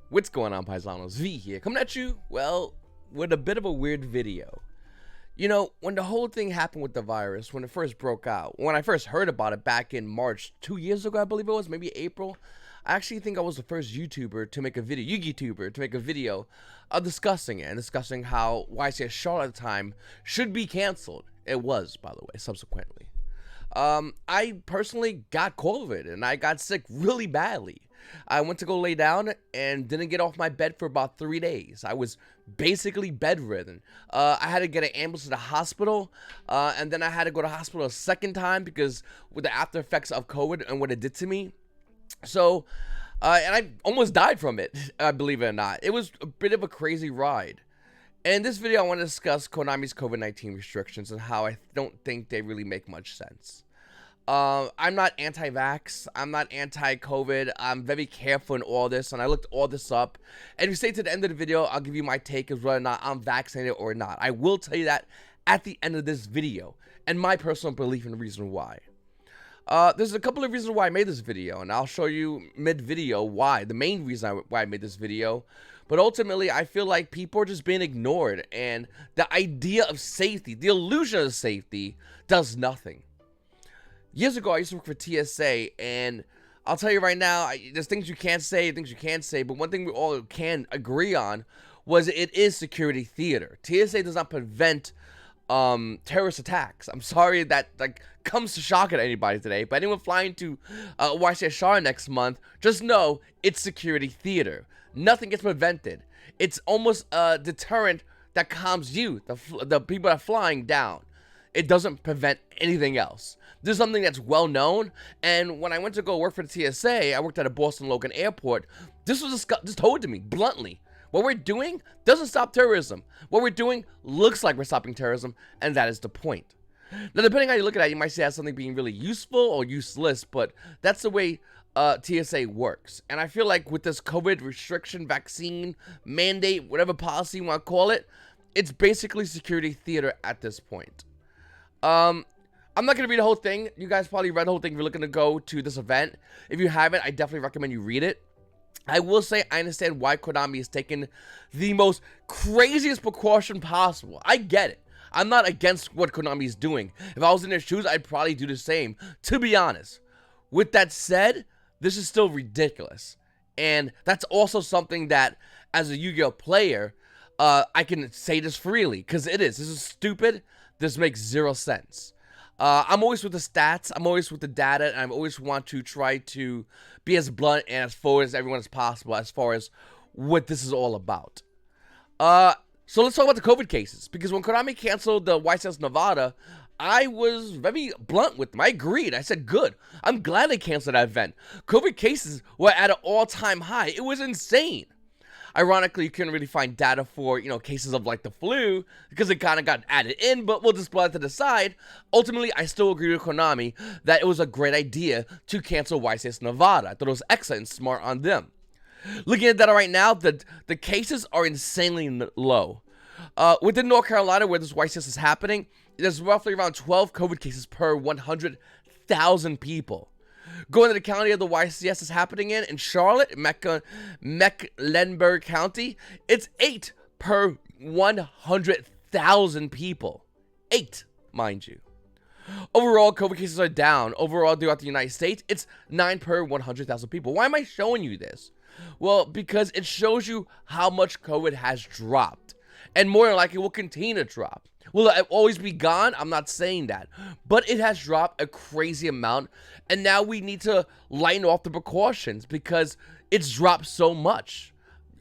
What's going on, Paisanos? V here, coming at you, well, with a bit of a weird video. You know, when the whole thing happened with the virus, when it first broke out, when I first heard about it back in March 2 years ago, I believe it was, maybe April, I actually think I was the first YouTuber to make a video, YouTuber to make a video discussing it, and discussing how YCS Charlotte at the time should be canceled. It was, by the way, subsequently. I personally got COVID, and I got sick really badly. I went to go lay down and didn't get off my bed for about 3 days. I was basically bedridden. I had to get an ambulance to the hospital, and then I had to go to the hospital a second time because with the after effects of COVID and what it did to me. So, and I almost died from it, believe it or not. It was a bit of a crazy ride. In this video, I want to discuss Konami's COVID-19 restrictions and how I don't think they really make much sense. I'm not anti-vax, I'm not anti-COVID, I'm very careful in all this, and I looked all this up, and if you stay to the end of the video, I'll give you my take as whether or not I'm vaccinated or not. I will tell you that at the end of this video, and my personal belief and reason why. There's a couple of reasons why I made this video, and I'll show you mid-video why, the main reason why I made this video. But ultimately, I feel like people are just being ignored, and the idea of safety, the illusion of safety, does nothing. Years ago, I used to work for TSA, and I'll tell you right now, there's things you can't say, things you can't say, but one thing we all can agree on was it is security theater. TSA does not prevent terrorist attacks. I'm sorry that comes to shock at anybody today, but anyone flying to YCS Charlotte next month, just know it's security theater. Nothing gets prevented. It's almost a deterrent that calms you, the people that are flying, down. It doesn't prevent anything else. There's something that's well known, and when I went to go work for the TSA, I worked at a Boston Logan airport. This was just told to me bluntly. What we're doing doesn't stop terrorism. What we're doing looks like we're stopping terrorism, and that is the point. Now, depending on how you look at it, you might say that's something being really useful or useless, but that's the way TSA works. And I feel like with this COVID restriction, vaccine, mandate, whatever policy you want to call it, it's basically security theater at this point. I'm not going to read the whole thing. You guys probably read the whole thing if you're looking to go to this event. If you haven't, I definitely recommend you read it. I will say I understand why Konami has taken the most craziest precaution possible. I get it. I'm not against what Konami is doing. If I was in their shoes, I'd probably do the same, to be honest. With that said, this is still ridiculous. And that's also something that, as a Yu-Gi-Oh player, I can say this freely, because it is. This is stupid. This makes zero sense. I'm always with the stats, I'm always with the data, and I always want to try to be as blunt and as forward as everyone as possible as far as what this is all about. So let's talk about the COVID cases, because when Konami canceled the YCS Nevada, I was very blunt with them. I agreed. I said, good. I'm glad they canceled that event. COVID cases were at an all-time high. It was insane. Ironically, you couldn't really find data for, cases of like the flu because it kind of got added in, but we'll just put that to the side. Ultimately, I still agree with Konami that it was a great idea to cancel YCS Nevada. I thought it was excellent and smart on them. Looking at data right now, the cases are insanely low. Within North Carolina, where this YCS is happening, there's roughly around 12 COVID cases per 100,000 people. Going to the county of the YCS is happening in Charlotte, Mecklenburg County, it's 8 per 100,000 people. 8, mind you. Overall, COVID cases are down. Overall, throughout the United States, it's 9 per 100,000 people. Why am I showing you this? Well, because it shows you how much COVID has dropped. And more than likely, will continue to drop. Will it always be gone? I'm not saying that. But it has dropped a crazy amount. And now we need to lighten off the precautions because it's dropped so much.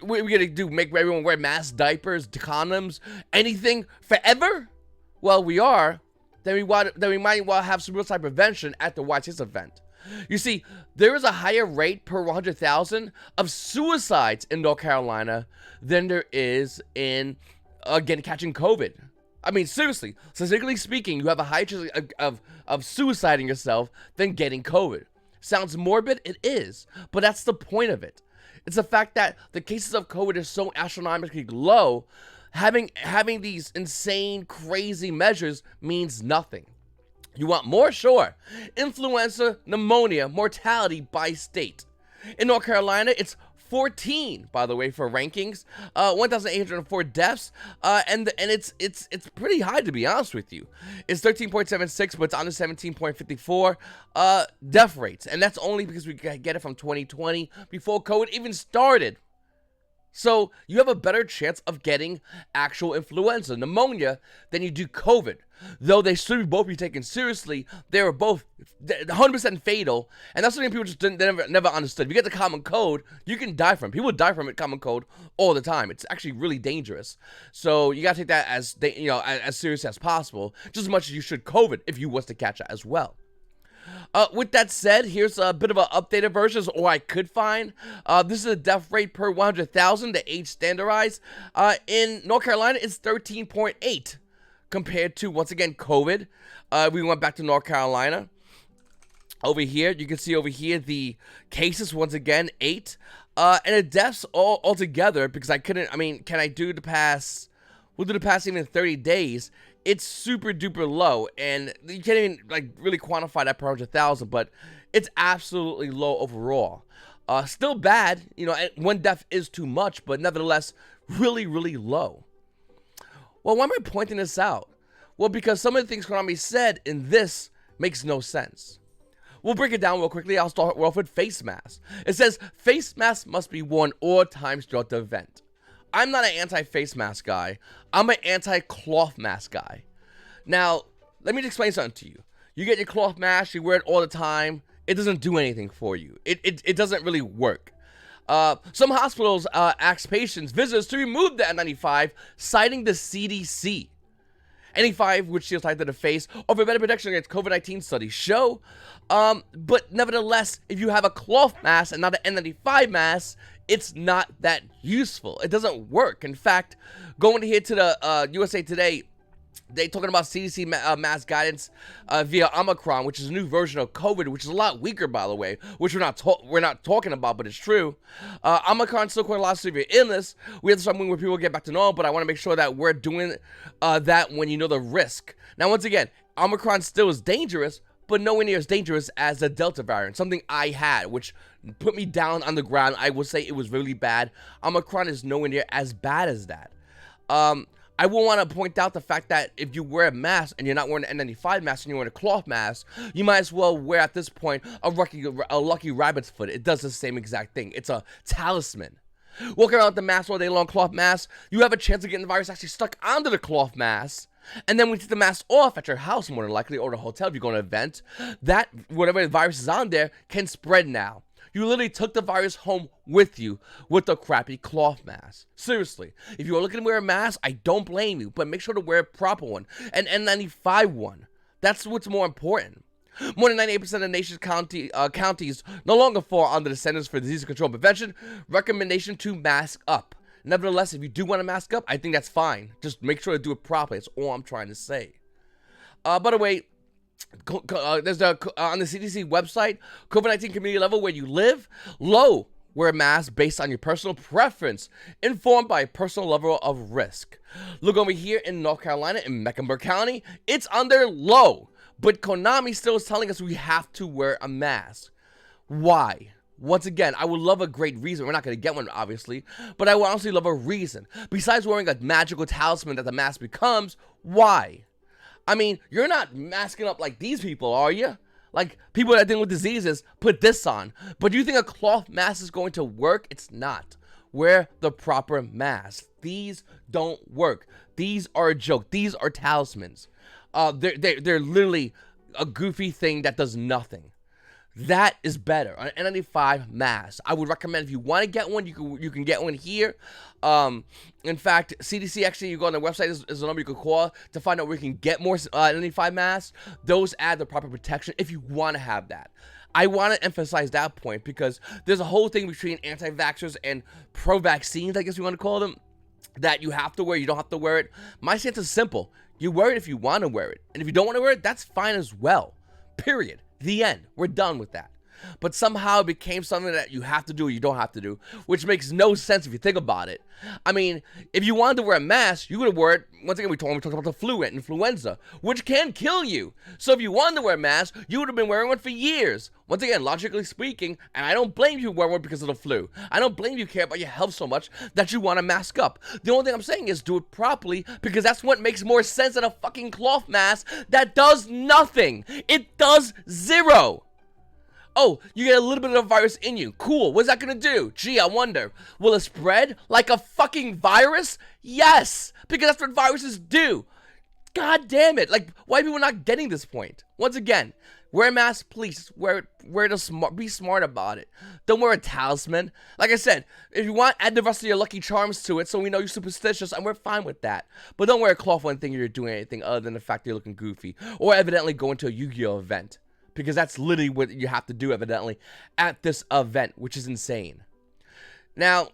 What are we going to do? Make everyone wear masks, diapers, condoms, anything forever? Well, we are. Then we might want to have some real-time prevention at the YCS event. You see, there is a higher rate per 100,000 of suicides in North Carolina than there is in, again, catching COVID. I mean, seriously, statistically speaking, you have a higher chance of suiciding yourself than getting COVID. Sounds morbid? It is. But that's the point of it. It's the fact that the cases of COVID are so astronomically low, having these insane, crazy measures means nothing. You want more? Sure. Influenza, pneumonia, mortality by state. In North Carolina, it's 14, by the way, for rankings. 1,804 deaths, and it's pretty high, to be honest with you. It's 13.76, but it's on the 17.54 death rates, and that's only because we get it from 2020 before COVID even started. So you have a better chance of getting actual influenza, pneumonia, than you do COVID. Though they should both be taken seriously, they were both 100% fatal, and that's something people just never understood. If you get the common cold, you can die from it. People die from it, common cold, all the time. It's actually really dangerous. So you gotta take that as as serious as possible, just as much as you should COVID if you was to catch it as well. With that said, here's a bit of an updated version, or I could find. This is a death rate per 100,000, the age standardized. In North Carolina, it's 13.8 compared to, once again, COVID. We went back to North Carolina. Over here, you can see over here the cases, once again, 8. And the deaths all together, because can I do the past, we'll do the past even 30 days. It's super duper low, and you can't even really quantify that per 100,000, but it's absolutely low overall. Still bad, one death is too much, but nevertheless, really, really low. Well, why am I pointing this out? Well, because some of the things Konami said in this makes no sense. We'll break it down real quickly. I'll start off with face masks. It says face masks must be worn all times throughout the event. I'm not an anti-face mask guy. I'm an anti-cloth mask guy. Now, let me explain something to you. You get your cloth mask, you wear it all the time. It doesn't do anything for you. It doesn't really work. Some hospitals ask patients, visitors to remove the N95, citing the CDC. N95, which shields tied to the face, or for better protection against COVID-19 studies show. But nevertheless, if you have a cloth mask and not an N95 mask, it's not that useful. It doesn't work. In fact, going here to the USA Today, they talking about CDC mask guidance via Omicron, which is a new version of COVID, which is a lot weaker, by the way, which we're not talking about, but it's true. Omicron still causing a lot of severe illness. We have something where people get back to normal, but I want to make sure that we're doing that when you know the risk. Now, once again, Omicron still is dangerous, but nowhere near as dangerous as the Delta variant, something I had, which put me down on the ground. I would say it was really bad. Omicron is nowhere near as bad as that. I will want to point out the fact that if you wear a mask and you're not wearing an N95 mask and you're wearing a cloth mask, you might as well wear, at this point, a lucky rabbit's foot. It does the same exact thing. It's a talisman. Walking around with the mask all day long, cloth mask, you have a chance of getting the virus actually stuck onto the cloth mask. And then when you take the mask off at your house, more than likely, or the hotel if you're going to an event, that, whatever the virus is on there, can spread now. You literally took the virus home with you with the crappy cloth mask. Seriously, if you are looking to wear a mask, I don't blame you, but make sure to wear a proper one, an N95 one. That's what's more important. More than 98% of the nation's counties no longer fall under the Centers for Disease Control and Prevention recommendation to mask up. Nevertheless, if you do want to mask up, I think that's fine. Just make sure to do it properly. That's all I'm trying to say. By the way, there's on the CDC website, COVID-19 community level where you live, low, wear a mask based on your personal preference, informed by a personal level of risk. Look over here in North Carolina, in Mecklenburg County, it's under low, but Konami still is telling us we have to wear a mask. Why? Once again, I would love a great reason. We're not going to get one, obviously, but I would honestly love a reason. Besides wearing a magical talisman that the mask becomes, why? I mean, you're not masking up like these people, are you? Like, people that are dealing with diseases put this on. But do you think a cloth mask is going to work? It's not. Wear the proper mask. These don't work. These are a joke. These are talismans. They're literally a goofy thing that does nothing. That is better. An N95 mask. I would recommend if you want to get one, you can get one here. In fact, CDC actually, you go on their website, is a number you can call to find out where you can get more N95 masks. Those add the proper protection if you want to have that. I want to emphasize that point because there's a whole thing between anti-vaxxers and pro-vaccines, I guess you want to call them, that you have to wear, you don't have to wear it. My stance is simple. You wear it if you want to wear it. And if you don't want to wear it, that's fine as well. Period. The end. We're done with that. but somehow it became something that you have to do or you don't have to do, which makes no sense if you think about it. I mean, if you wanted to wear a mask, you would have worn it. Once again, we talked about the flu and influenza, which can kill you. So if you wanted to wear a mask, you would have been wearing one for years. Once again, logically speaking, and I don't blame you wearing one because of the flu. I don't blame you care about your health so much that you want to mask up. The only thing I'm saying is do it properly, because that's what makes more sense than a fucking cloth mask that does nothing. It does zero. Oh, you get a little bit of the virus in you. Cool. What's that gonna do? Gee, I wonder. Will it spread like a fucking virus? Yes, because that's what viruses do. God damn it. Like, why are people not getting this point? Once again, wear a mask, please. Wear it smart. Be smart about it. Don't wear a talisman. Like I said, if you want, add the rest of your lucky charms to it so we know you're superstitious, and we're fine with that. But don't wear a cloth one thing you're doing anything other than the fact that you're looking goofy. Or evidently going to a Yu-Gi-Oh event. Because that's literally what you have to do, evidently, at this event, which is insane. Now,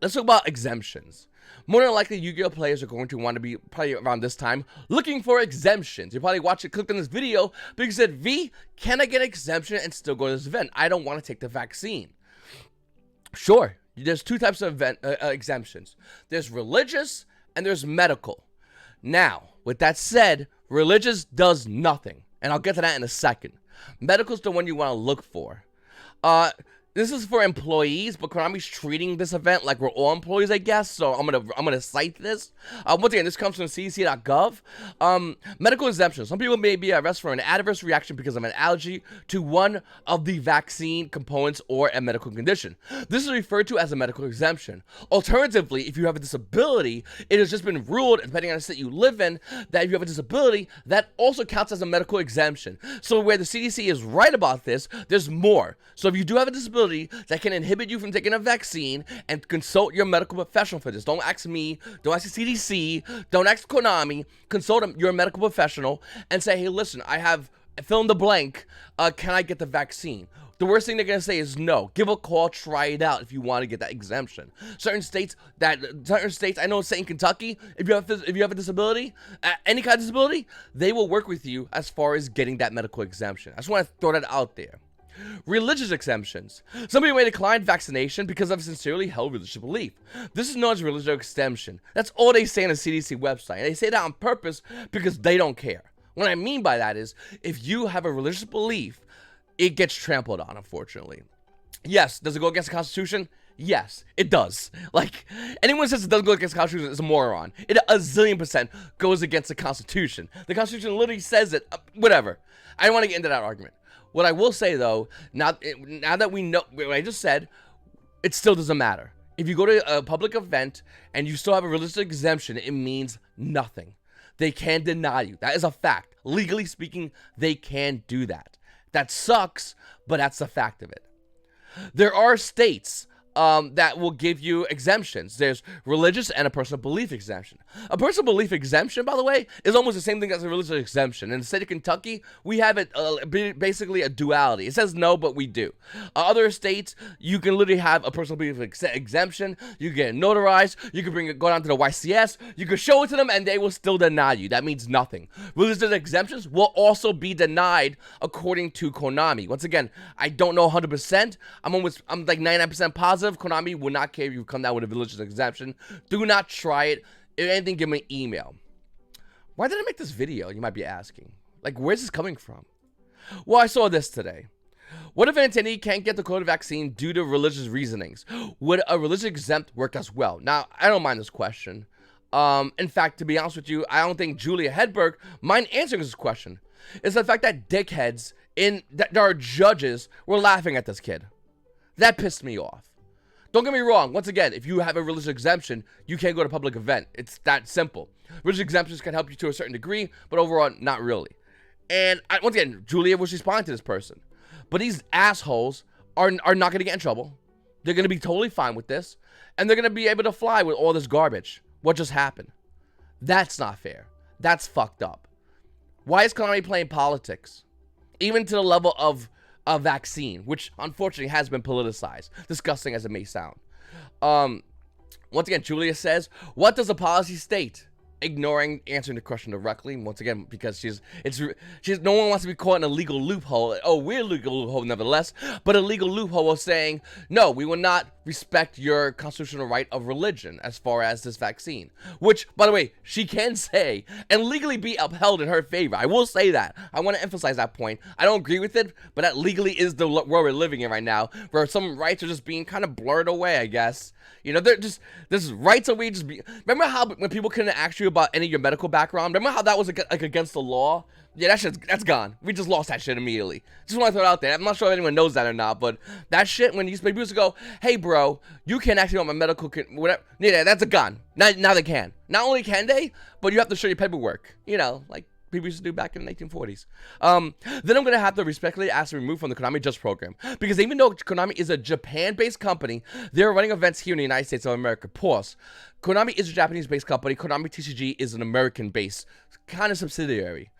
let's talk about exemptions. More than likely, Yu-Gi-Oh players are going to want to be, probably around this time, looking for exemptions. You probably clicked on this video because you said, V, can I get an exemption and still go to this event? I don't want to take the vaccine. Sure, there's two types of exemptions. There's religious and there's medical. Now, with that said, religious does nothing. And I'll get to that in a second. Medical's the one you want to look for. This is for employees, but Konami's treating this event like we're all employees, I guess. So I'm gonna cite this. Once again, this comes from cdc.gov. Medical exemption. Some people may be arrested for an adverse reaction because of an allergy to one of the vaccine components or a medical condition. This is referred to as a medical exemption. Alternatively, if you have a disability, it has just been ruled, depending on the state you live in, that if you have a disability, that also counts as a medical exemption. So where the CDC is right about this, there's more. So if you do have a disability that can inhibit you from taking a vaccine, and consult your medical professional for this. Don't ask me, don't ask the CDC, don't ask Konami, consult your medical professional and say, hey, listen, I have fill in the blank, can I get the vaccine? The worst thing they're going to say is no. Give a call, try it out if you want to get that exemption. Certain states, I know, say in Kentucky, if you have a disability, any kind of disability, they will work with you as far as getting that medical exemption. I just want to throw that out there. Religious exemptions. Somebody may decline vaccination because of a sincerely held religious belief. This is known as religious exemption. That's all they say on the CDC website. And they say that on purpose because they don't care. What I mean by that is, if you have a religious belief, it gets trampled on, unfortunately. Yes, does it go against the Constitution? Yes, it does. Like, anyone who says it doesn't go against the Constitution is a moron. It a zillion % goes against the Constitution. The Constitution literally says it. Whatever. I don't want to get into that argument. What I will say, though, now that we know what I just said, it still doesn't matter. If you go to a public event and you still have a religious exemption, it means nothing. They can deny you. That is a fact. Legally speaking, they can do that. That sucks, but that's the fact of it. There are states that will give you exemptions. There's religious and a personal belief exemption. A personal belief exemption, by the way, is almost the same thing as a religious exemption. In the state of Kentucky, we have it basically a duality. It says no, but we do. Other states, you can literally have a personal belief exemption. You can get it notarized. You can go down to the YCS. You can show it to them, and they will still deny you. That means nothing. Religious exemptions will also be denied according to Konami. Once again, I don't know 100%. I'm like 99% positive. Konami will not care if you come down with a religious exemption. Do not try it. If anything, give me an email. Why did I make this video, you might be asking? Like, where's this coming from? Well, I saw this today. What if an attendee can't get the COVID vaccine due to religious reasonings? Would a religious exempt work as well? Now, I don't mind this question. In fact, to be honest with you, I don't think Julia Hedberg mind answering this question. It's the fact that dickheads that are judges were laughing at this kid. That pissed me off. Don't get me wrong. Once again, if you have a religious exemption, you can't go to a public event. It's that simple. Religious exemptions can help you to a certain degree, but overall, not really. And once again, Julia was responding to this person. But these assholes are not going to get in trouble. They're going to be totally fine with this. And they're going to be able to fly with all this garbage. What just happened? That's not fair. That's fucked up. Why is Konami playing politics? Even to the level of a vaccine, which unfortunately has been politicized, disgusting as it may sound. Once again, Julia says, what does the policy state? ignoring answering the question directly, once again, because she's no one wants to be caught in a legal loophole. Oh, we're a legal loophole nevertheless, but a legal loophole of saying, no, we will not respect your constitutional right of religion as far as this vaccine, which, by the way, she can say and legally be upheld in her favor. I will say that. I want to emphasize that point. I don't agree with it, but that legally is the world we're living in right now, where some rights are just being kind of blurred away, I guess. You know, they're just, this rights away just be, remember how when people couldn't ask you about any of your medical background, remember how that was like against the law? Yeah, that's gone. We just lost that shit immediately. Just want to throw it out there. I'm not sure if anyone knows that or not, but that shit, when people used to go, hey bro, you can't ask me about my medical, whatever, yeah, that's a gone. Now they can. Not only can they, but you have to show your paperwork. You know, like people used to do back in the 1940s. Then I'm going to have to respectfully ask to remove from the Konami Judge Program. Because even though Konami is a Japan-based company, they're running events here in the United States of America. Pause. Konami is a Japanese-based company. Konami TCG is an American-based kind of subsidiary.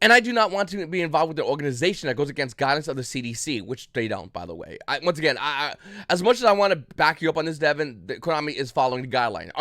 And I do not want to be involved with an organization that goes against guidance of the CDC, which they don't, by the way. Once again, as much as I want to back you up on this, Devin, Konami is following the guideline.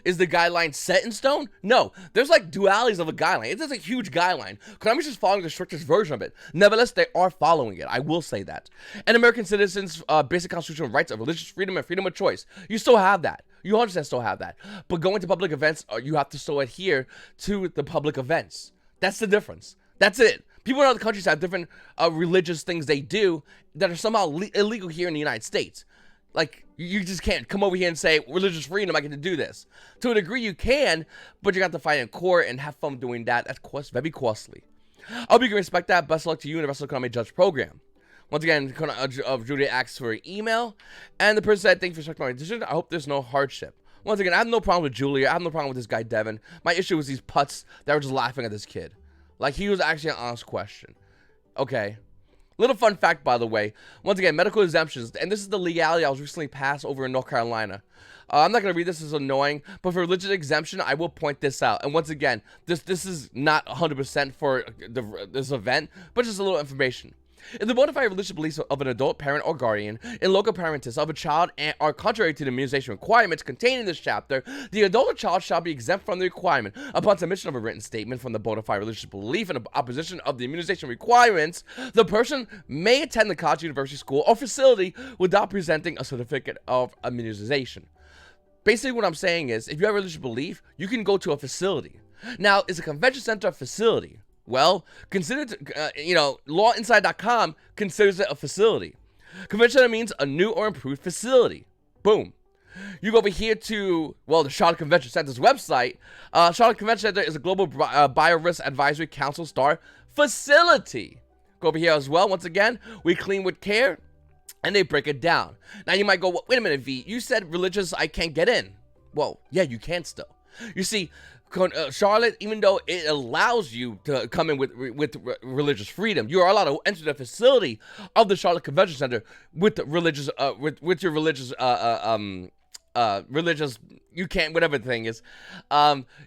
Is the guideline set in stone? No. There's like dualities of a guideline. It is a huge guideline. Konami's just following the strictest version of it. Nevertheless, they are following it. I will say that. And American citizens' basic constitutional rights of religious freedom and freedom of choice. You still have that. You 100% still have that. But going to public events, you have to still adhere to the public events. That's the difference. That's it. People in other countries have different religious things they do that are somehow illegal here in the United States. Like, you just can't come over here and say, religious freedom, I get to do this. To a degree you can, but you got to fight in court and have fun doing that. That's very costly. I hope you can respect that. Best of luck to you and the rest of the Konami Judge Program. Once again, Julia asks for an email, and the person said, thank you for respecting my decision. I hope there's no hardship. Once again, I have no problem with Julia. I have no problem with this guy, Devin. My issue was these putts that were just laughing at this kid. Like, he was actually an honest question. Okay. Little fun fact, by the way. Once again, medical exemptions. And this is the legality I was recently passed over in North Carolina. I'm not going to read this. It's annoying. But for religious exemption, I will point this out. And once again, this is not 100% for this event, but just a little information. If the bona fide religious beliefs of an adult parent or guardian in local parentage of a child are contrary to the immunization requirements contained in this chapter, the adult or child shall be exempt from the requirement. Upon submission of a written statement from the bona fide religious belief in opposition of the immunization requirements, the person may attend the college, university, school, or facility without presenting a certificate of immunization. Basically, what I'm saying is, if you have a religious belief, you can go to a facility. Now, is a convention center a facility? Well, lawinside.com considers it a facility. Convention center means a new or improved facility. Boom. You go over here to, well, the Charlotte Convention Center's website. Charlotte Convention Center is a global biorisk advisory council star facility. Go over here as well. Once again, we clean with care, and they break it down. Now, you might go, well, wait a minute, V. You said religious, I can't get in. Well, yeah, you can still. You see, Charlotte, even though it allows you to come in with religious freedom, you are allowed to enter the facility of the Charlotte Convention Center with religious with your religious religious, you can't, whatever the thing is,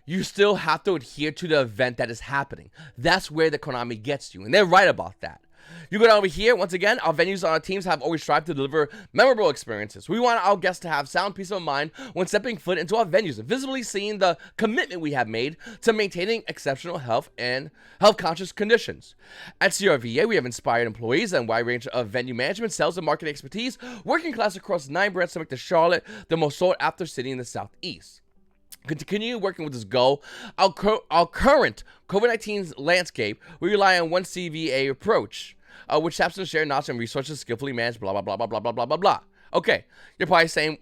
you still have to adhere to the event that is happening. That's where the Konami gets you, and they're right about that. You go down over here, once again, our venues and our teams have always strived to deliver memorable experiences. We want our guests to have sound peace of mind when stepping foot into our venues and visibly seeing the commitment we have made to maintaining exceptional health and health-conscious conditions. At CRVA, we have inspired employees and a wide range of venue management, sales, and marketing expertise, working class across 9 brands to make the Charlotte the most sought-after city in the Southeast. Continue working with this goal. Our current COVID-19 landscape, we rely on one CVA approach, which taps to share knowledge and resources skillfully managed, blah, blah, blah, blah, blah, blah, blah, blah, blah. Okay, you're probably saying,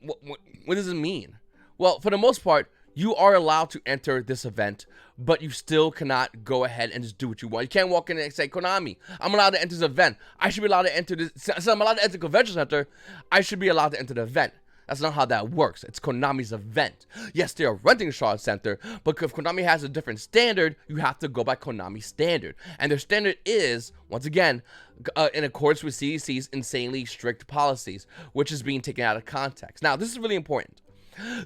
what does it mean? Well, for the most part, you are allowed to enter this event, but you still cannot go ahead and just do what you want. You can't walk in and say, Konami, I'm allowed to enter this event. I should be allowed to enter this. Since I'm allowed to enter the convention center, I should be allowed to enter the event. That's not how that works. It's Konami's event. Yes, they are renting the Charlotte Center, but if Konami has a different standard, you have to go by Konami's standard. And their standard is, once again, in accordance with CDC's insanely strict policies, which is being taken out of context. Now, this is really important.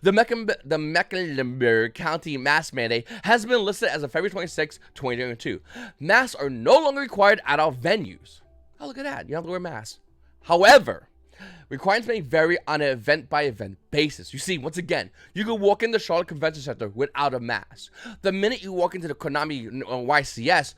The Mecklenburg County mask mandate has been listed as of February 26, 2022. Masks are no longer required at our venues. Oh, look at that. You don't have to wear masks. However, Requirements may vary on an event-by-event basis. You see, once again, you can walk in the Charlotte Convention Center without a mask. The minute you walk into the Konami YCS,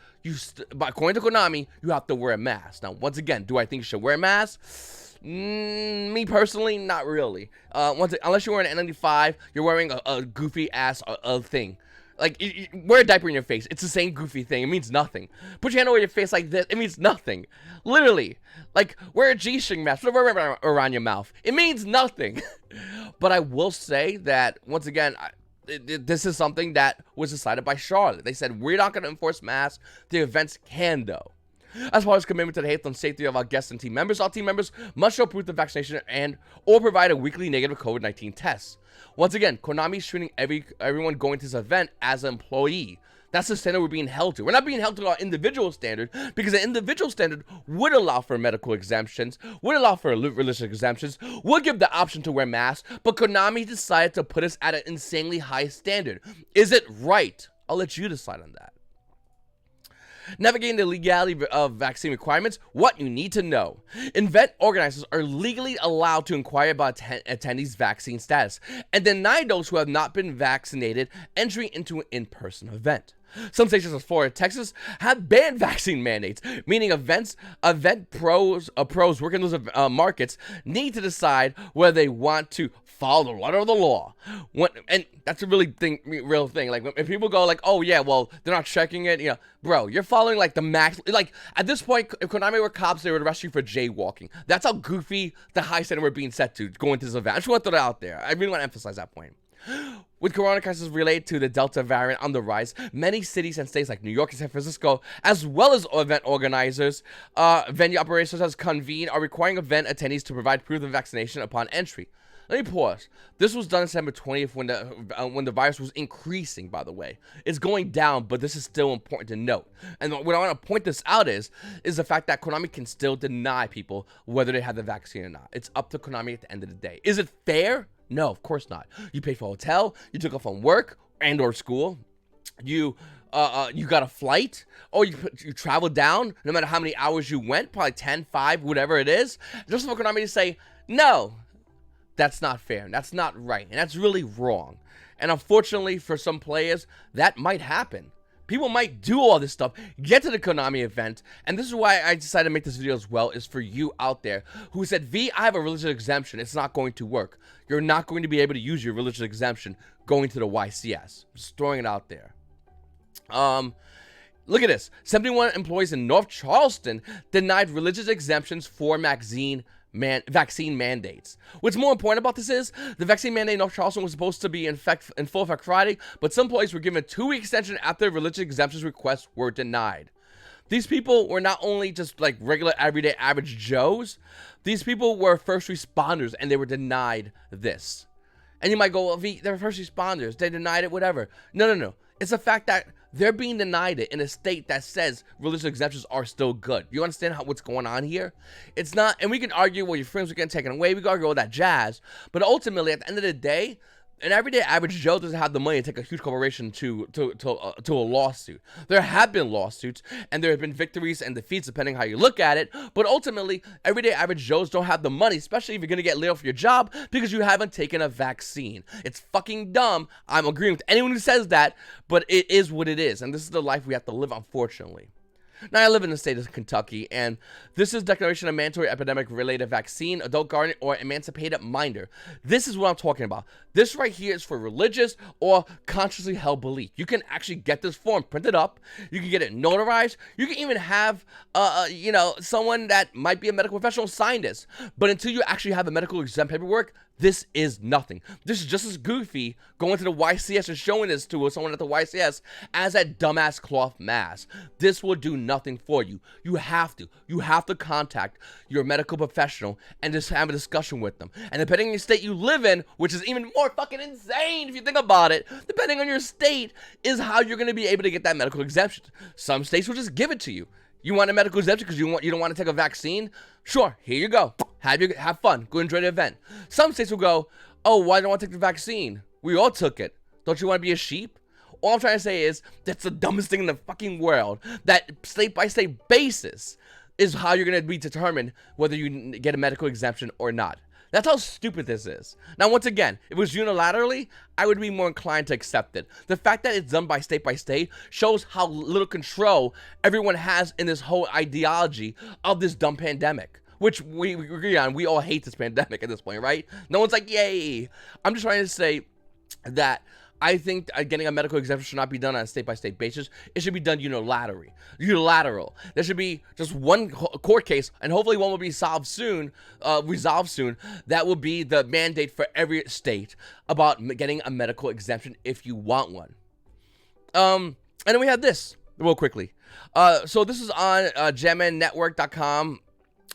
according to Konami, you have to wear a mask. Now, once again, do I think you should wear a mask? Me personally, not really. Unless you're wearing an N95, you're wearing a goofy ass thing. Like, you wear a diaper in your face. It's the same goofy thing. It means nothing. Put your hand over your face like this. It means nothing. Literally. Like, wear a G-string mask. Wear around your mouth. It means nothing. But I will say that, once again, this is something that was decided by Charlotte. They said, we're not going to enforce masks. The events can, though. As part of his commitment to the health and safety of our guests and team members, all team members must show proof of vaccination or provide a weekly negative COVID-19 test. Once again, Konami is treating everyone going to this event as an employee. That's the standard we're being held to. We're not being held to our individual standard, because the individual standard would allow for medical exemptions, would allow for religious exemptions, would give the option to wear masks, but Konami decided to put us at an insanely high standard. Is it right? I'll let you decide on that. Navigating the legality of vaccine requirements, what you need to know. Event organizers are legally allowed to inquire about attendees' vaccine status and deny those who have not been vaccinated entry into an in-person event. Some states, such as Florida, Texas, have banned vaccine mandates, meaning event pros working in those markets need to decide whether they want to follow the letter of the law. And that's a real thing. Like, if people go like, oh yeah, well, they're not checking it, you know, bro, you're following like the max. Like, at this point, if Konami were cops, they would arrest you for jaywalking. That's how goofy the high standard we're being set to going to this event. I just want to throw that out there. I really want to emphasize that point. With corona crisis related to the Delta variant on the rise, many cities and states like New York and San Francisco, as well as event organizers, venue operators such as Convene, are requiring event attendees to provide proof of vaccination upon entry. Let me pause. This was done December 20th when the virus was increasing, by the way. It's going down, but this is still important to note. And what I want to point this out is the fact that Konami can still deny people whether they have the vaccine or not. It's up to Konami at the end of the day. Is it fair? No, of course not. You paid for a hotel, you took off from work and or school, you got a flight, or you traveled down, no matter how many hours you went, probably 10, 5, whatever it is, just for Konami to say, no, that's not fair, that's not right, and that's really wrong. And unfortunately, for some players, that might happen. People might do all this stuff, get to the Konami event, and this is why I decided to make this video as well, is for you out there who said, V, I have a religious exemption, it's not going to work. You're not going to be able to use your religious exemption going to the YCS. Just throwing it out there. Look at this. 71 employees in North Charleston denied religious exemptions for vaccine mandates. What's more important about this is the vaccine mandate in North Charleston was supposed to be in full effect Friday, but some employees were given a 2-week extension after religious exemptions requests were denied. These people were not only just like regular, everyday, average Joes. These people were first responders, and they were denied this. And you might go, well, V, they're first responders. They denied it, whatever. No. It's the fact that they're being denied it in a state that says religious exemptions are still good. You understand what's going on here? It's not, and we can argue, well, your friends are getting taken away. We can argue all that jazz. But ultimately, at the end of the day, an everyday average Joe doesn't have the money to take a huge corporation to a lawsuit. There have been lawsuits, and there have been victories and defeats depending how you look at it. But ultimately, everyday average Joes don't have the money, especially if you're gonna get laid off your job because you haven't taken a vaccine. It's fucking dumb. I'm agreeing with anyone who says that, but it is what it is, and this is the life we have to live, unfortunately. Now, I live in the state of Kentucky, and this is Declaration of Mandatory Epidemic-Related Vaccine, Adult Guardian, or Emancipated Minder. This is what I'm talking about. This right here is for religious or consciously held belief. You can actually get this form printed up. You can get it notarized. You can even have, someone that might be a medical professional sign this. But until you actually have the medical exempt paperwork, this is nothing. This is just as goofy going to the YCS and showing this to someone at the YCS as that dumbass cloth mask. This will do nothing for you. You have to contact your medical professional and just have a discussion with them. And depending on the state you live in, which is even more fucking insane if you think about it, depending on your state is how you're going to be able to get that medical exemption. Some states will just give it to you. You want a medical exemption because you don't want to take a vaccine? Sure, here you go. Have fun. Go enjoy the event. Some states will go, oh, why don't I want to take the vaccine? We all took it. Don't you want to be a sheep? All I'm trying to say is that's the dumbest thing in the fucking world. That state-by-state basis is how you're going to be determined whether you get a medical exemption or not. That's how stupid this is. Now, once again, if it was unilaterally, I would be more inclined to accept it. The fact that it's done by state shows how little control everyone has in this whole ideology of this dumb pandemic. Which we agree on. We all hate this pandemic at this point, right? No one's like, yay. I'm just trying to say that I think getting a medical exemption should not be done on a state-by-state basis. It should be done unilateral. There should be just one court case, and hopefully one will be resolved soon. That will be the mandate for every state about getting a medical exemption if you want one. And then we have this real quickly. So this is on GeminNetwork.com.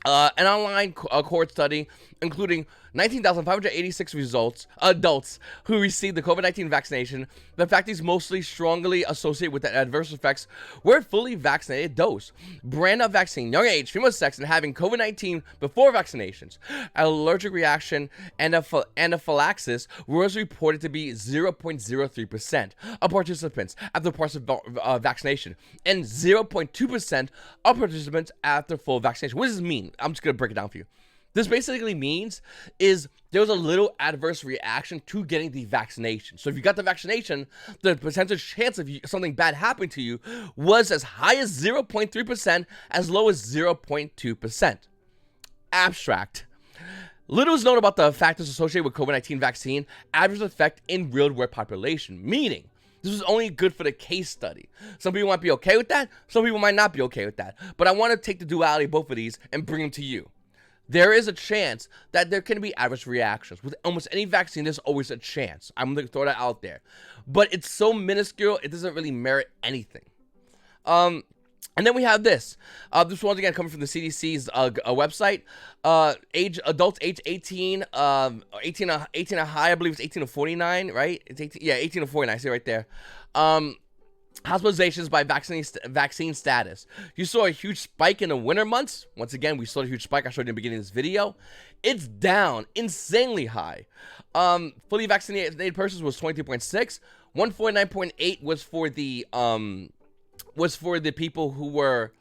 An online cohort study including 19,586 adults who received the COVID-19 vaccination. The fact is mostly strongly associated with the adverse effects were fully vaccinated dose. Brand of vaccine, young age, female sex, and having COVID-19 before vaccinations. Allergic reaction and anaphylaxis was reported to be 0.03% of participants after partial vaccination and 0.2% of participants after full vaccination. What does this mean? I'm just going to break it down for you. This basically means is there was a little adverse reaction to getting the vaccination. So if you got the vaccination, the percentage chance of something bad happening to you was as high as 0.3%, as low as 0.2%. Abstract. Little is known about the factors associated with COVID-19 vaccine adverse effect in real-world population, meaning this was only good for the case study. Some people might be okay with that, some people might not be okay with that. But I want to take the duality of both of these and bring them to you. There is a chance that there can be adverse reactions. With almost any vaccine, there's always a chance. I'm going to throw that out there. But it's so minuscule, it doesn't really merit anything. And then we have this. This once again coming from the CDC's website. Adults age 18 and high, I believe it's 18 to 49, right? It's 18, yeah, 18 to 49, I see it right there. Hospitalizations by vaccine status. You saw a huge spike in the winter months. Once again, we saw a huge spike I showed you in the beginning of this video. It's down insanely high. Fully vaccinated persons was 23.6. 149.8 was for the people who were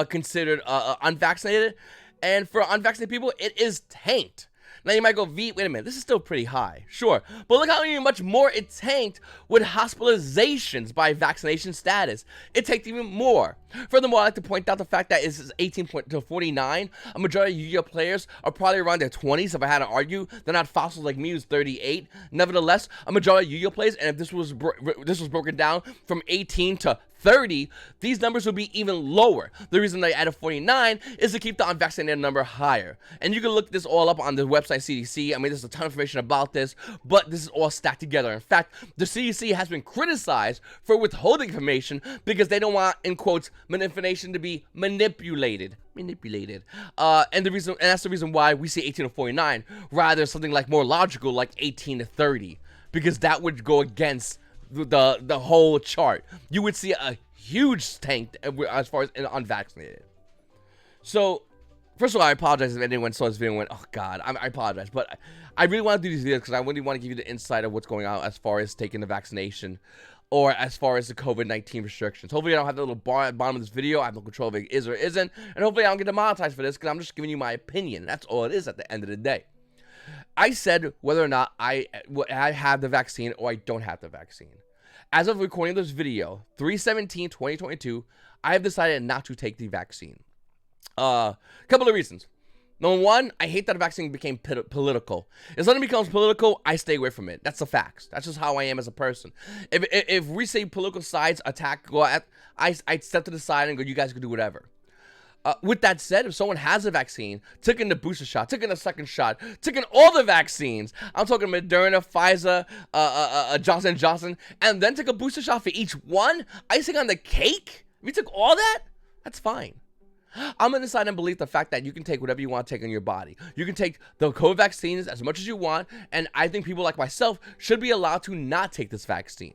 considered unvaccinated. And for unvaccinated people, it is tanked. Now you might go, wait a minute, this is still pretty high. Sure, but look how much more it tanked with hospitalizations by vaccination status. It tanked even more. Furthermore, I'd like to point out the fact that it's 18 to 49. A majority of Yu-Gi-Oh players are probably around their 20s, if I had to argue. They're not fossils like me, who's 38. Nevertheless, a majority of Yu-Gi-Oh players, and if this was broken down from 18 to 30, these numbers would be even lower. The reason they added 49 is to keep the unvaccinated number higher. And you can look this all up on the website CDC. I mean, there's a ton of information about this, but this is all stacked together. In fact, the CDC has been criticized for withholding information because they don't want, in quotes, information to be manipulated. And that's the reason why we see 18 to 49 rather something like more logical, like 18 to 30, because that would go against the whole chart. You would see a huge tank as far as unvaccinated. So first of all, I apologize if anyone saw this video and went, oh god, I apologize, but I really want to do these videos because I really want to give you the insight of what's going on as far as taking the vaccination or as far as the COVID-19 restrictions. Hopefully I don't have the little bar at the bottom of this video. I have no control if it is or isn't, and hopefully I don't get demonetized for this because I'm just giving you my opinion. That's all it is at the end of the day. I said whether or not I have the vaccine or I don't have the vaccine. As of recording this video, 3/17/2022, I have decided not to take the vaccine. Couple of reasons. Number one, I hate that the vaccine became political. If something becomes political, I stay away from it. That's the facts. That's just how I am as a person. If we say political sides attack, I step to the side and go, you guys can do whatever. With that said, if someone has a vaccine, took in the booster shot, took in the second shot, took in all the vaccines, I'm talking Moderna, Pfizer, Johnson & Johnson, and then took a booster shot for each one, icing on the cake? If you took all that, that's fine. I'm going to decide and believe the fact that you can take whatever you want to take on your body. You can take the COVID vaccines as much as you want, and I think people like myself should be allowed to not take this vaccine.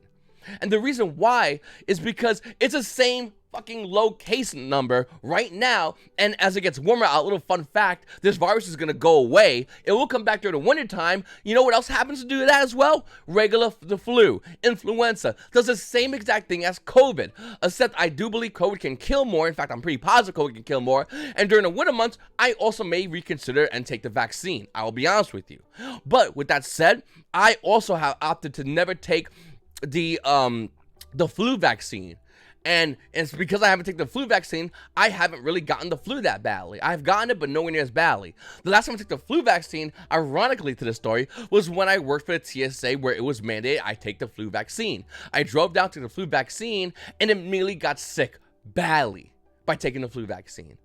And the reason why is because it's the same fucking low case number right now, and as it gets warmer out, a little fun fact, this virus is gonna go away. It will come back during the winter time. You know what else happens to do that as well? The flu, influenza, does the same exact thing as COVID, except I do believe COVID can kill more. In fact, I'm pretty positive COVID can kill more, and during the winter months, I also may reconsider and take the vaccine. I will be honest with you. But with that said, I also have opted to never take the flu vaccine. And it's because I haven't taken the flu vaccine, I haven't really gotten the flu that badly. I've gotten it, but nowhere near as badly. The last time I took the flu vaccine, ironically to the story, was when I worked for the TSA, where it was mandated I take the flu vaccine. I drove down to the flu vaccine and immediately got sick badly by taking the flu vaccine.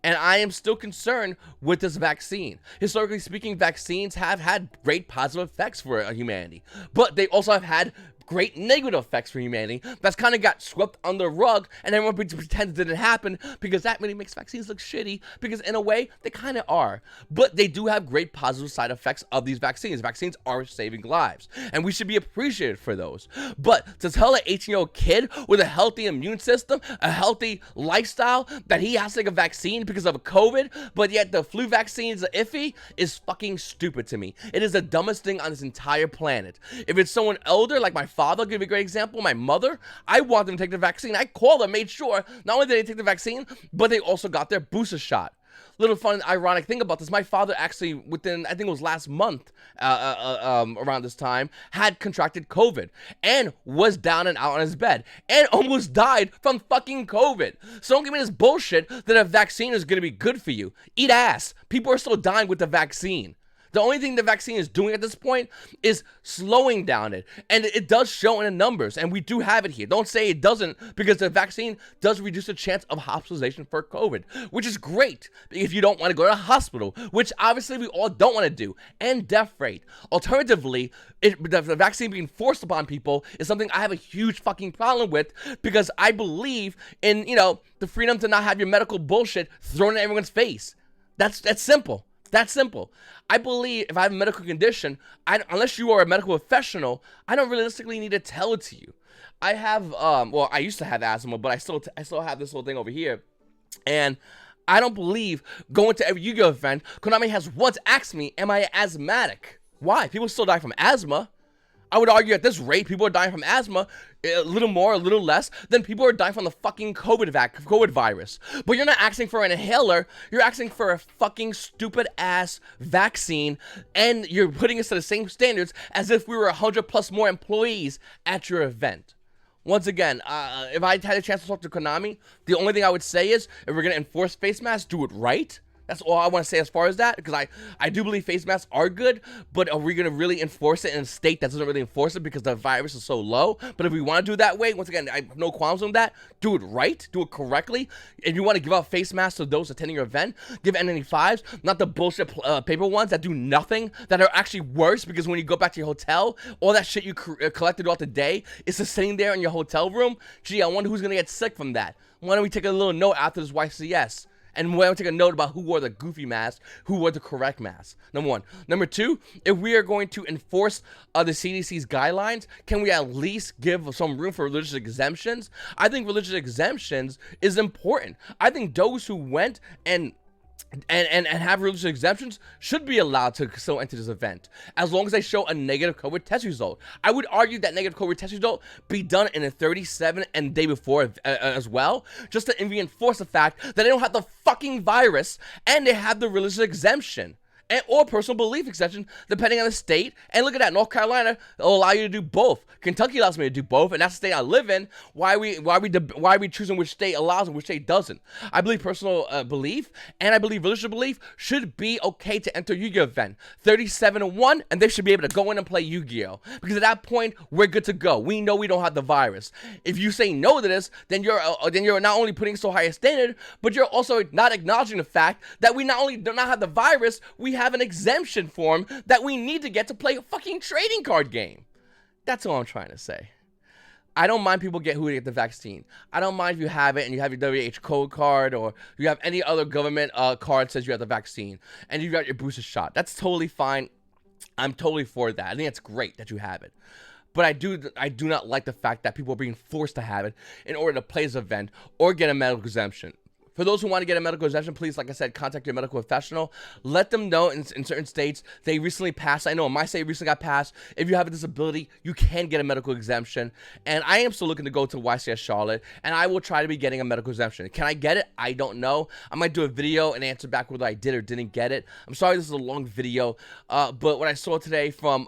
And I am still concerned with this vaccine. Historically speaking, vaccines have had great positive effects for humanity, but they also have had great negative effects for humanity that's kind of got swept under the rug, and everyone pretends it didn't happen because that really makes vaccines look shitty, because in a way they kind of are, but they do have great positive side effects of these vaccines. Vaccines are saving lives, and we should be appreciated for those. But to tell an 18-year-old kid with a healthy immune system, a healthy lifestyle, that he has to take a vaccine because of COVID, but yet the flu vaccine is iffy, is fucking stupid to me. It is the dumbest thing on this entire planet. If it's someone elder, like my father, I'll give you a great example, my mother, I want them to take the vaccine. I called them, made sure not only did they take the vaccine, but they also got their booster shot. Little fun, ironic thing about this, my father actually, within, I think it was last month, around this time, had contracted COVID and was down and out on his bed and almost died from fucking COVID. So don't give me this bullshit that a vaccine is going to be good for you. Eat ass. People are still dying with the vaccine. The only thing the vaccine is doing at this point is slowing down it. And it does show in the numbers. And we do have it here. Don't say it doesn't, because the vaccine does reduce the chance of hospitalization for COVID, which is great if you don't want to go to the hospital, which obviously we all don't want to do. And death rate. Alternatively, the vaccine being forced upon people is something I have a huge fucking problem with, because I believe in, the freedom to not have your medical bullshit thrown in everyone's face. That's simple. That's simple. I believe if I have a medical condition, unless you are a medical professional, I don't realistically need to tell it to you. I have, I used to have asthma, but I still have this little thing over here. And I don't believe going to every Yu-Gi-Oh event, Konami has once asked me, am I asthmatic? Why? People still die from asthma. I would argue at this rate, people are dying from asthma, a little more, a little less, than people are dying from the fucking COVID virus. But you're not asking for an inhaler, you're asking for a fucking stupid ass vaccine, and you're putting us to the same standards as if we were 100 plus more employees at your event. Once again, if I had a chance to talk to Konami, the only thing I would say is, if we're going to enforce face masks, do it right. That's all I want to say as far as that, because I do believe face masks are good, but are we going to really enforce it in a state that doesn't really enforce it because the virus is so low? But if we want to do it that way, once again, I have no qualms on that. Do it right. Do it correctly. If you want to give out face masks to those attending your event, give N95s, not the bullshit paper ones that do nothing, that are actually worse, because when you go back to your hotel, all that shit you collected throughout the day is just sitting there in your hotel room. Gee, I wonder who's going to get sick from that. Why don't we take a little note after this YCS? And we'll take a note about who wore the goofy mask, who wore the correct mask. Number one. Number two, if we are going to enforce the CDC's guidelines, can we at least give some room for religious exemptions? I think religious exemptions is important. I think those who went and have religious exemptions should be allowed to still enter this event, as long as they show a negative COVID test result. I would argue that negative COVID test result be done in a 37 and day before as well, just to reinforce the fact that they don't have the fucking virus and they have the religious exemption. Or personal belief exception, depending on the state. And look at that, North Carolina will allow you to do both. Kentucky allows me to do both, and that's the state I live in. Why are we choosing which state allows and which state doesn't? I believe personal belief and I believe religious belief should be okay to enter Yu-Gi-Oh event 37-1, and they should be able to go in and play Yu-Gi-Oh, because at that point we're good to go. We know we don't have the virus. If you say no to this, then you're not only putting so high a standard, but you're also not acknowledging the fact that we not only do not have the virus, we have an exemption form that we need to get to play a fucking trading card game. That's all I'm trying to say. I don't mind people who get the vaccine. I don't mind if you have it and you have your WH code card, or you have any other government card that says you have the vaccine and you got your booster shot. That's totally fine. I'm totally for that. I think it's great that you have it. But I do not like the fact that people are being forced to have it in order to play this event or get a medical exemption. For those who want to get a medical exemption, please, like I said, contact your medical professional. Let them know in certain states they recently passed. I know in my state recently got passed. If you have a disability, you can get a medical exemption. And I am still looking to go to YCS Charlotte, and I will try to be getting a medical exemption. Can I get it? I don't know. I might do a video and answer back whether I did or didn't get it. I'm sorry this is a long video, but what I saw today from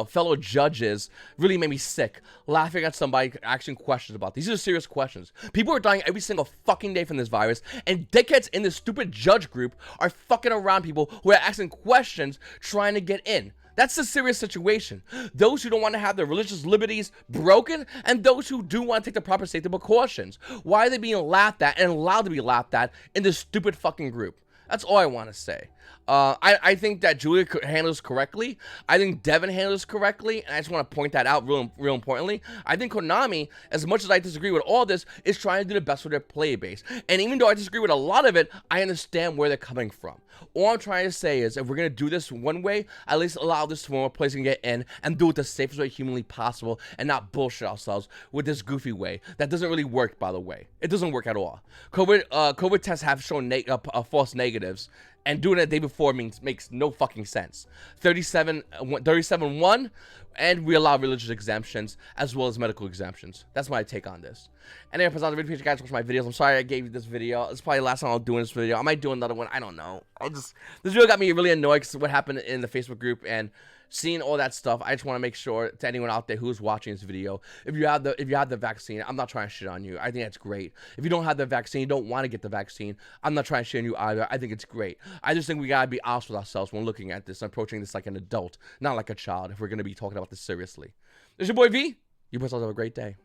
fellow judges really made me sick. Laughing at somebody asking questions about these are serious questions. People are dying every single fucking day from this virus, and dickheads in this stupid judge group are fucking around people who are asking questions trying to get in. That's a serious situation. Those who don't want to have their religious liberties broken, and those who do want to take the proper safety precautions. Why are they being laughed at and allowed to be laughed at in this stupid fucking group? That's all I want to say. I think that Julia handles correctly. I think Devin handles correctly, and I just want to point that out real importantly. I think Konami, as much as I disagree with all this, is trying to do the best for their player base. And even though I disagree with a lot of it, I understand where they're coming from. All I'm trying to say is, if we're going to do this one way, at least allow this one more place to get in and do it the safest way humanly possible and not bullshit ourselves with this goofy way. That doesn't really work, by the way. It doesn't work at all. COVID tests have shown false negatives, and doing it the day before makes no fucking sense. 37-1, and we allow religious exemptions as well as medical exemptions. That's my take on this. Anyway, I really appreciate you guys watching my videos. I'm sorry I gave you this video. It's probably the last time I'll do this video. I might do another one. I don't know. This video got me really annoyed because of what happened in the Facebook group and seeing all that stuff. I just want to make sure to anyone out there who's watching this video, if you have the vaccine, I'm not trying to shit on you. I think that's great. If you don't have the vaccine, you don't want to get the vaccine, I'm not trying to shit on you either. I think it's great. I just think we gotta be honest with ourselves when looking at this and approaching this like an adult, not like a child, if we're gonna be talking about this seriously. This is your boy V. You boys all have a great day.